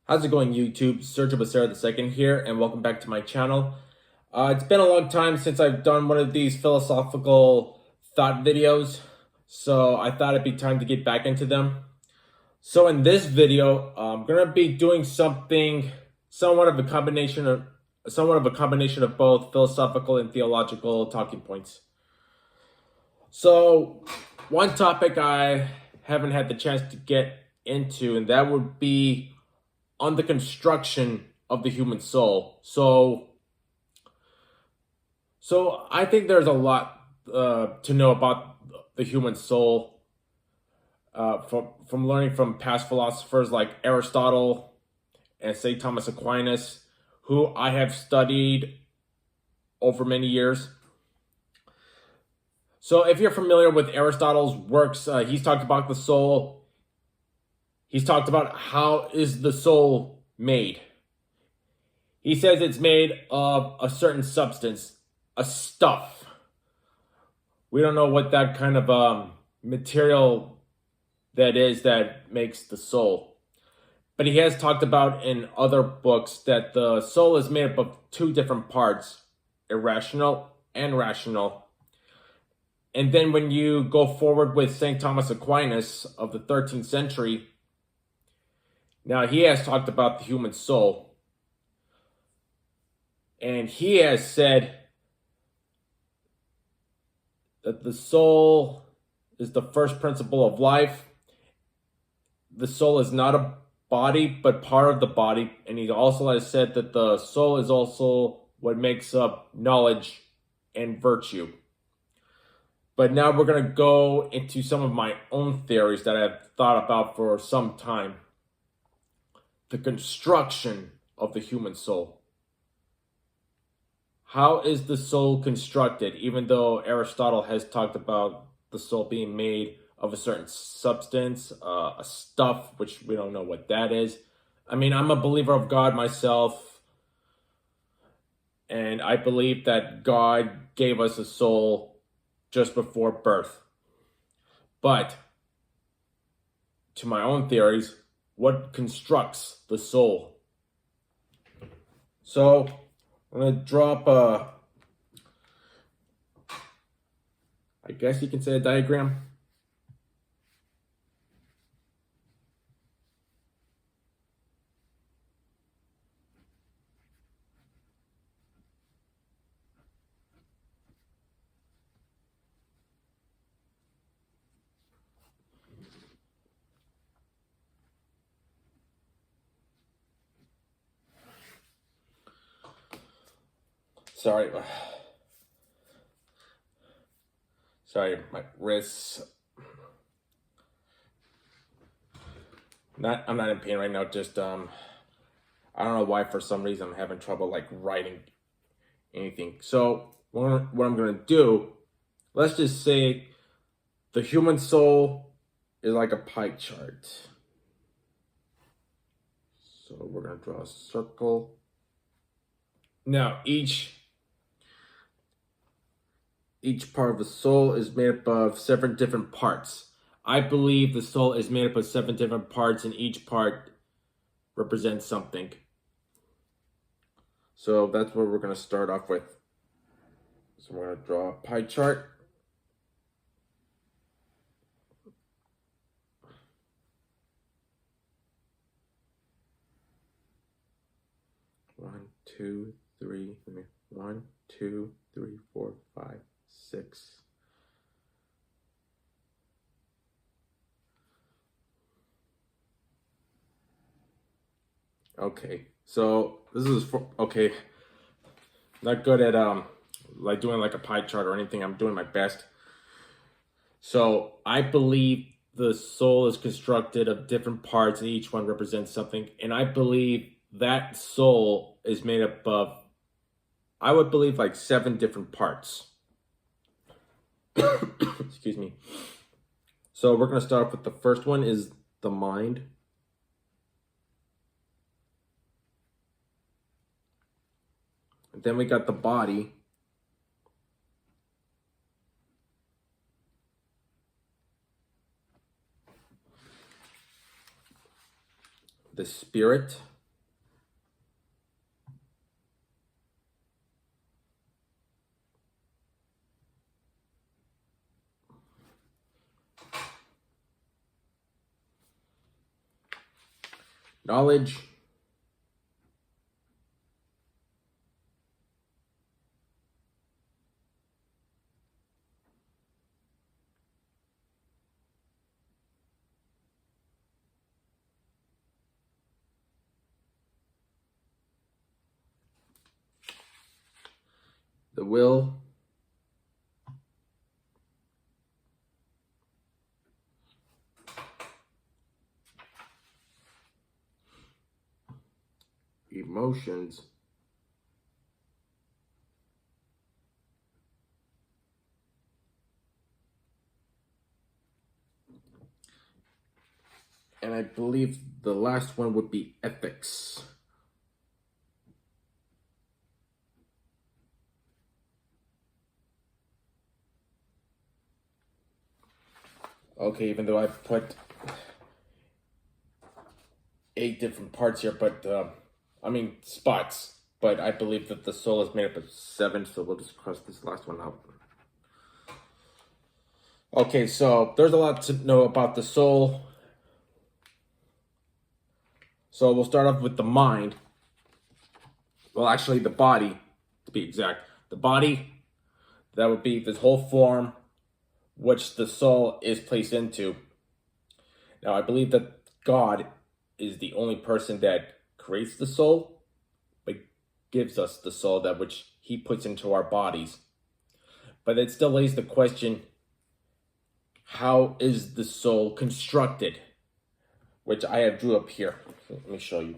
How's it going, YouTube? Sergio Becerra II here, and welcome back to my channel. It's been a long time since I've done one of these philosophical thought videos, so I thought it'd be time to get back into them. So in this video, I'm gonna be doing something somewhat of a combination of both philosophical and theological talking points. So one topic I haven't had the chance to get into, and that would be on the construction of the human soul. So I think there's a lot to know about the human soul from learning from past philosophers like Aristotle and St. Thomas Aquinas, who I have studied over many years. So if you're familiar with Aristotle's works, he's talked about the soul. He's talked about how is the soul made. He says it's made of a certain substance, a stuff. We don't know what that kind of material that is that makes the soul. But he has talked about in other books that the soul is made up of two different parts, irrational and rational. And then when you go forward with St. Thomas Aquinas of the 13th century, now he has talked about the human soul. And he has said that the soul is the first principle of life. The soul is not a body, but part of the body. And he also has said that the soul is also what makes up knowledge and virtue. But now we're going to go into some of my own theories that I've thought about for some time. The construction of the human soul. How is the soul constructed? Even though Aristotle has talked about the soul being made of a certain substance, a stuff, which we don't know what that is. I mean, I'm a believer of God myself, and I believe that God gave us a soul just before birth. But to my own theories, what constructs the soul? So I'm going to drop I guess you can say a diagram. Sorry, my wrists. I'm not in pain right now. Just I don't know why. For some reason, I'm having trouble like writing anything. So what I'm gonna do? Let's just say the human soul is like a pie chart. So we're gonna draw a circle. Now each part of the soul is made up of 7 different parts. I believe the soul is made up of 7 different parts, and each part represents something. So that's what we're going to start off with. So we're going to draw a pie chart. One, two, three, 1, 2, 3, 4, 5, 6. Okay, so this is okay. Not good at like doing like a pie chart or anything. I'm doing my best. So I believe the soul is constructed of different parts, and each one represents something. And I believe that soul is made up of, I would believe, like 7 different parts. Excuse me. So we're going to start off with the first one is the mind. And then we got the body. The spirit. knowledge, the will, emotions, and I believe the last one would be ethics. Okay, even though I put 8 different parts here, but spots. But I believe that the soul is made up of 7, so we'll just cross this last one out. Okay, so there's a lot to know about the soul. So we'll start off with the mind. Well, actually, the body, to be exact. The body, that would be this whole form which the soul is placed into. Now, I believe that God is the only person that creates the soul, but gives us the soul that which he puts into our bodies. But it still lays the question, how is the soul constructed? Which I have drew up here. So let me show you.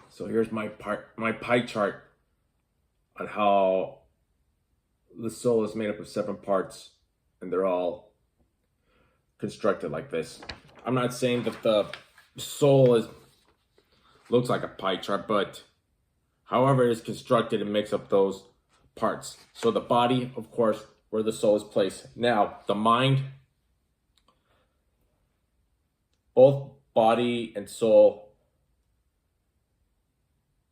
So here's my pie chart on how the soul is made up of 7 parts, and they're all constructed like this. I'm not saying that the soul looks like a pie chart, but however it is constructed, it makes up those parts. So the body, of course, where the soul is placed. Now, the mind, both body and soul.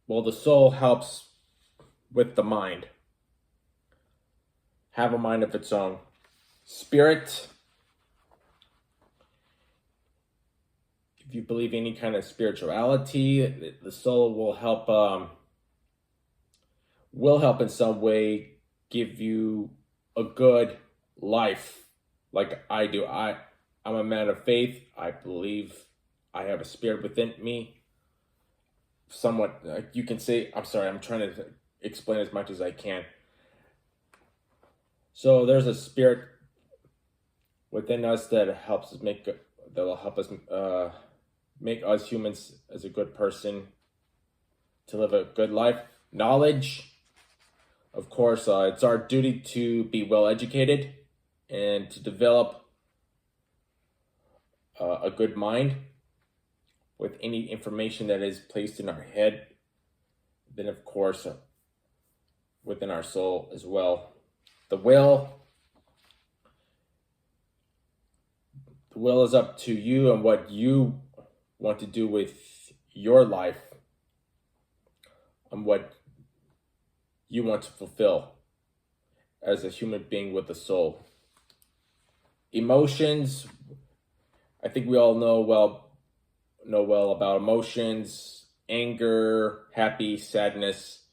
Well, the soul helps with the mind. Have a mind of its own. Spirit, if you believe any kind of spirituality, the soul will help in some way give you a good life, like I do. I'm a man of faith. I believe I have a spirit within me. Somewhat, you can say, I'm sorry, I'm trying to explain as much as I can. So there's a spirit within us that will help us make us humans as a good person to live a good life. Knowledge, of course, it's our duty to be well educated and to develop a good mind with any information that is placed in our head. Then, of course, within our soul as well. The will is up to you and what you want to do with your life and what you want to fulfill as a human being with a soul. Emotions, I think we all know well about emotions, anger, happy, sadness,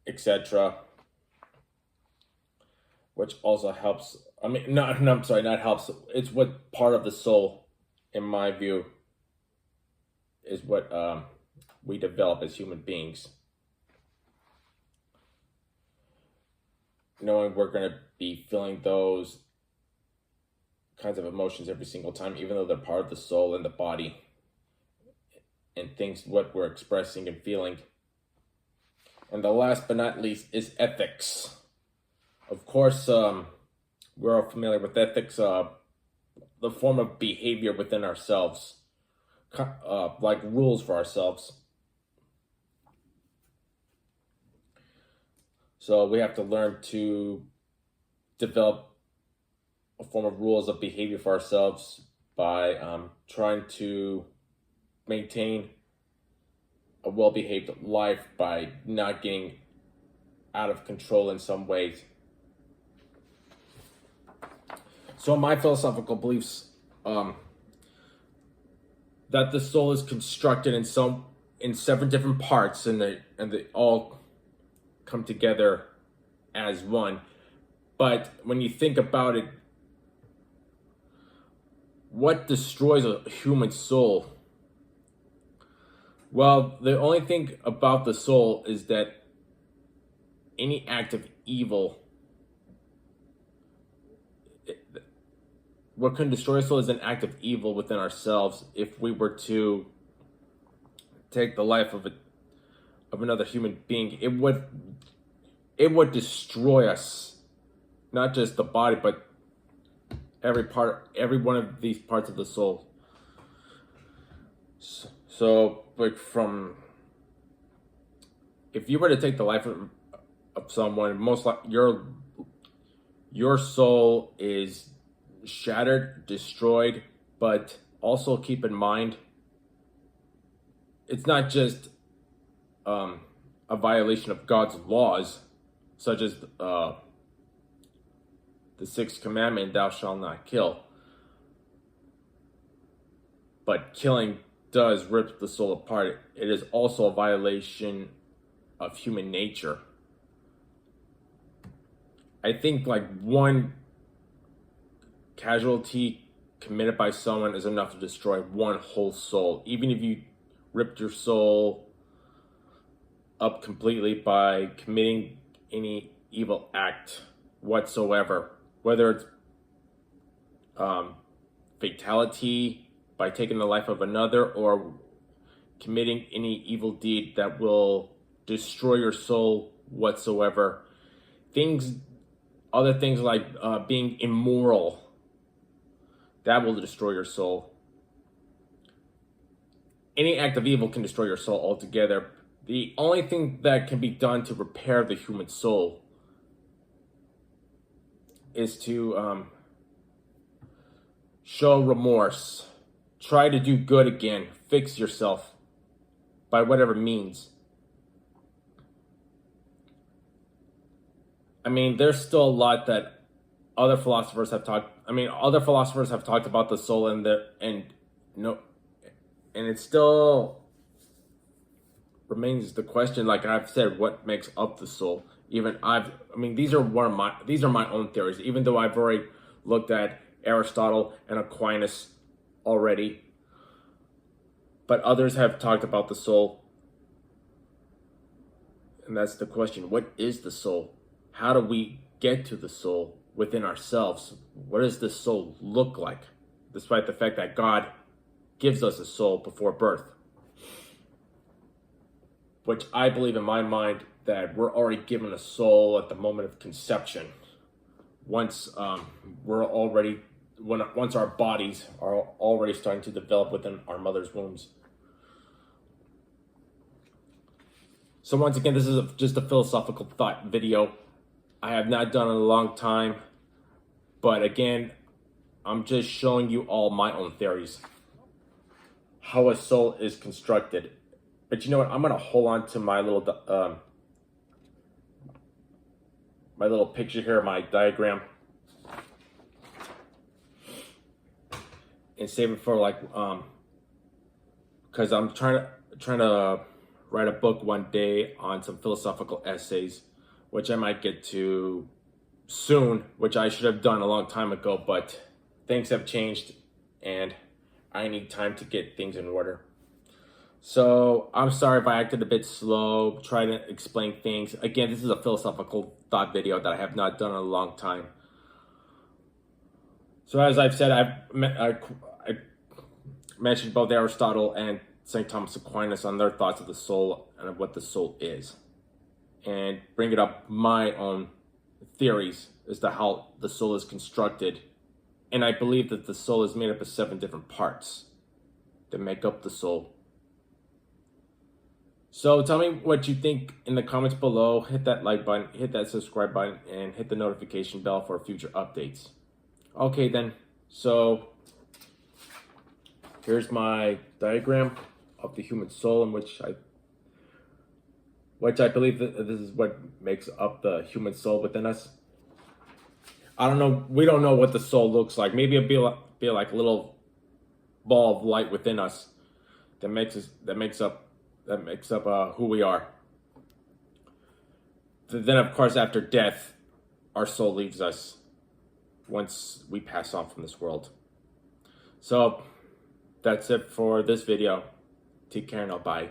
etc. Which also helps. Not helps. It's what part of the soul, in my view, is what we develop as human beings. Knowing we're going to be feeling those kinds of emotions every single time, even though they're part of the soul and the body, and things what we're expressing and feeling. And the last but not least is ethics. Of course, we're all familiar with ethics, the form of behavior within ourselves, like rules for ourselves. So we have to learn to develop a form of rules of behavior for ourselves by trying to maintain a well-behaved life by not getting out of control in some ways. So my philosophical beliefs that the soul is constructed in seven different parts, and they all come together as one. But when you think about it, what destroys a human soul? Well, the only thing about the soul is that any act of evil, what can destroy a soul is an act of evil within ourselves. If we were to take the life of another human being, it would destroy us, not just the body, but every one of these parts of the soul. So like, if you were to take the life of someone, most like your soul is shattered, destroyed. But also keep in mind, it's not just a violation of God's laws, such as the sixth commandment, thou shalt not kill. But killing does rip the soul apart. It is also a violation of human nature. I think like one casualty committed by someone is enough to destroy one whole soul. Even if you ripped your soul up completely by committing any evil act whatsoever, whether it's fatality by taking the life of another, or committing any evil deed that will destroy your soul whatsoever. Other things like being immoral, that will destroy your soul. Any act of evil can destroy your soul altogether. The only thing that can be done to repair the human soul is to show remorse. Try to do good again. Fix yourself by whatever means. I mean, there's still a lot that other philosophers have talked. Other philosophers have talked about the soul, and it still remains the question. Like I've said, what makes up the soul? These are my own theories. Even though I've already looked at Aristotle and Aquinas already, but others have talked about the soul, and that's the question: what is the soul? How do we get to the soul within ourselves? What does the soul look like, despite the fact that God gives us a soul before birth? Which I believe in my mind that we're already given a soul at the moment of conception. Once our bodies are already starting to develop within our mother's wombs. So once again, this is just a philosophical thought video. I have not done it in a long time, but again, I'm just showing you all my own theories, how a soul is constructed. But you know what? I'm gonna hold on to my little picture here, my diagram, and save it for because I'm trying to write a book one day on some philosophical essays, which I might get to soon, which I should have done a long time ago, but things have changed and I need time to get things in order. So I'm sorry if I acted a bit slow trying to explain things. Again, this is a philosophical thought video that I have not done in a long time. So as I've said, I mentioned both Aristotle and St. Thomas Aquinas on their thoughts of the soul and of what the soul is, and bringing up my own theories as to how the soul is constructed. And I believe that the soul is made up of 7 different parts that make up the soul. So tell me what you think in the comments below. Hit that like button, hit that subscribe button, and hit the notification bell for future updates. Okay then, so here's my diagram of the human soul, in which I believe that this is what makes up the human soul within us. I don't know. We don't know what the soul looks like. Maybe it'll be like a little ball of light within us. that makes up who we are. Then, of course, after death, our soul leaves us once we pass on from this world. So that's it for this video. Take care now. Bye.